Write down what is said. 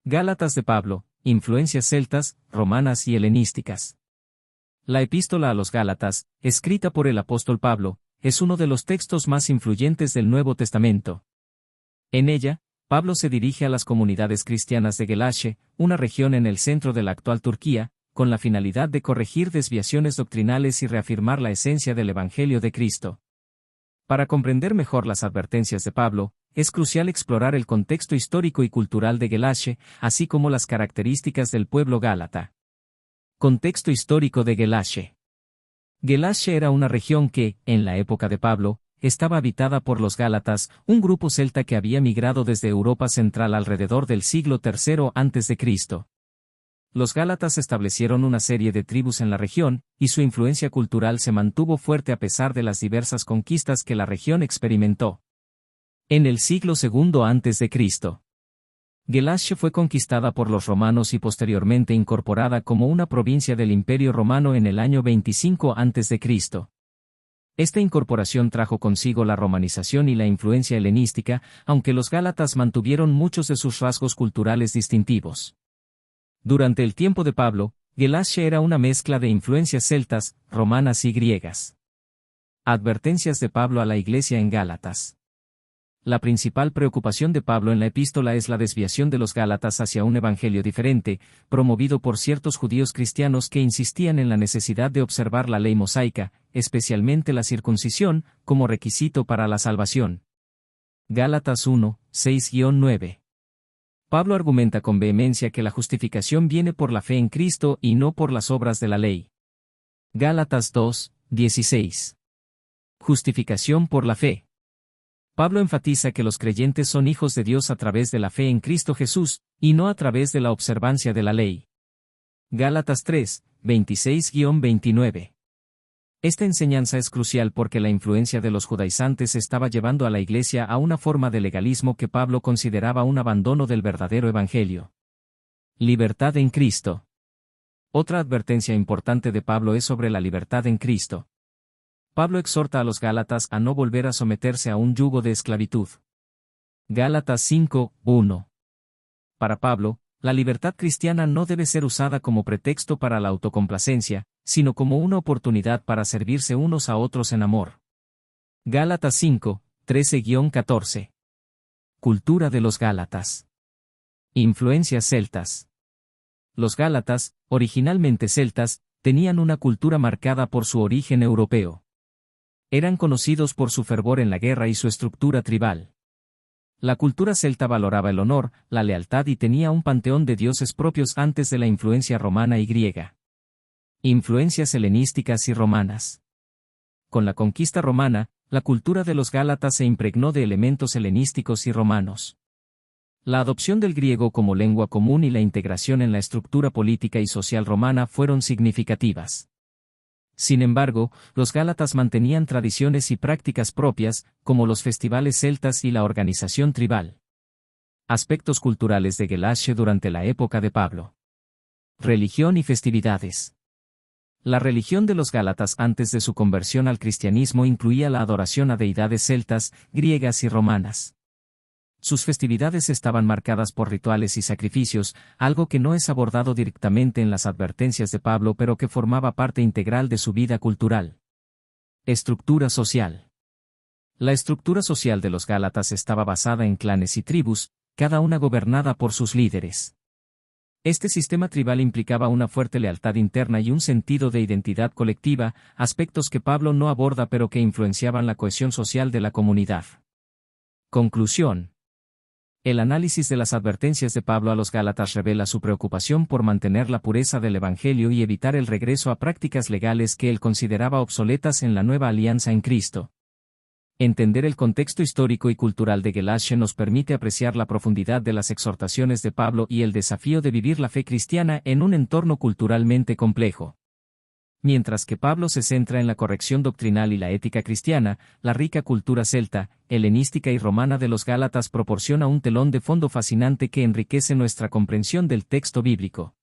Gálatas de Pablo, influencias celtas, romanas y helenísticas. La epístola a los Gálatas, escrita por el apóstol Pablo, es uno de los textos más influyentes del Nuevo Testamento. En ella, Pablo se dirige a las comunidades cristianas de Galacia, una región en el centro de la actual Turquía, con la finalidad de corregir desviaciones doctrinales y reafirmar la esencia del Evangelio de Cristo. Para comprender mejor las advertencias de Pablo, es crucial explorar el contexto histórico y cultural de Galacia, así como las características del pueblo gálata. Contexto histórico de Galacia. Galacia era una región que, en la época de Pablo, estaba habitada por los gálatas, un grupo celta que había migrado desde Europa Central alrededor del siglo III a.C. Los gálatas establecieron una serie de tribus en la región, y su influencia cultural se mantuvo fuerte a pesar de las diversas conquistas que la región experimentó. En el siglo II a.C., Galacia fue conquistada por los romanos y posteriormente incorporada como una provincia del Imperio Romano en el año 25 a.C. Esta incorporación trajo consigo la romanización y la influencia helenística, aunque los gálatas mantuvieron muchos de sus rasgos culturales distintivos. Durante el tiempo de Pablo, Galacia era una mezcla de influencias celtas, romanas y griegas. Advertencias de Pablo a la iglesia en Gálatas. La principal preocupación de Pablo en la epístola es la desviación de los gálatas hacia un evangelio diferente, promovido por ciertos judíos cristianos que insistían en la necesidad de observar la ley mosaica, especialmente la circuncisión, como requisito para la salvación. Gálatas 1, 6-9. Pablo argumenta con vehemencia que la justificación viene por la fe en Cristo y no por las obras de la ley. Gálatas 2, 16. Justificación por la fe. Pablo enfatiza que los creyentes son hijos de Dios a través de la fe en Cristo Jesús, y no a través de la observancia de la ley. Gálatas 3, 26-29. Esta enseñanza es crucial porque la influencia de los judaizantes estaba llevando a la Iglesia a una forma de legalismo que Pablo consideraba un abandono del verdadero Evangelio. Libertad en Cristo. Otra advertencia importante de Pablo es sobre la libertad en Cristo. Pablo exhorta a los gálatas a no volver a someterse a un yugo de esclavitud. Gálatas 5, 1. Para Pablo, la libertad cristiana no debe ser usada como pretexto para la autocomplacencia, sino como una oportunidad para servirse unos a otros en amor. Gálatas 5, 13-14. Cultura de los gálatas. Influencias celtas. Los gálatas, originalmente celtas, tenían una cultura marcada por su origen europeo. Eran conocidos por su fervor en la guerra y su estructura tribal. La cultura celta valoraba el honor, la lealtad y tenía un panteón de dioses propios antes de la influencia romana y griega. Influencias helenísticas y romanas. Con la conquista romana, la cultura de los gálatas se impregnó de elementos helenísticos y romanos. La adopción del griego como lengua común y la integración en la estructura política y social romana fueron significativas. Sin embargo, los gálatas mantenían tradiciones y prácticas propias, como los festivales celtas y la organización tribal. Aspectos culturales de Galacia durante la época de Pablo. Religión y festividades. La religión de los gálatas antes de su conversión al cristianismo incluía la adoración a deidades celtas, griegas y romanas. Sus festividades estaban marcadas por rituales y sacrificios, algo que no es abordado directamente en las advertencias de Pablo pero que formaba parte integral de su vida cultural. Estructura social. La estructura social de los gálatas estaba basada en clanes y tribus, cada una gobernada por sus líderes. Este sistema tribal implicaba una fuerte lealtad interna y un sentido de identidad colectiva, aspectos que Pablo no aborda pero que influenciaban la cohesión social de la comunidad. Conclusión. El análisis de las advertencias de Pablo a los gálatas revela su preocupación por mantener la pureza del Evangelio y evitar el regreso a prácticas legales que él consideraba obsoletas en la nueva alianza en Cristo. Entender el contexto histórico y cultural de Galacia nos permite apreciar la profundidad de las exhortaciones de Pablo y el desafío de vivir la fe cristiana en un entorno culturalmente complejo. Mientras que Pablo se centra en la corrección doctrinal y la ética cristiana, la rica cultura celta, helenística y romana de los gálatas proporciona un telón de fondo fascinante que enriquece nuestra comprensión del texto bíblico.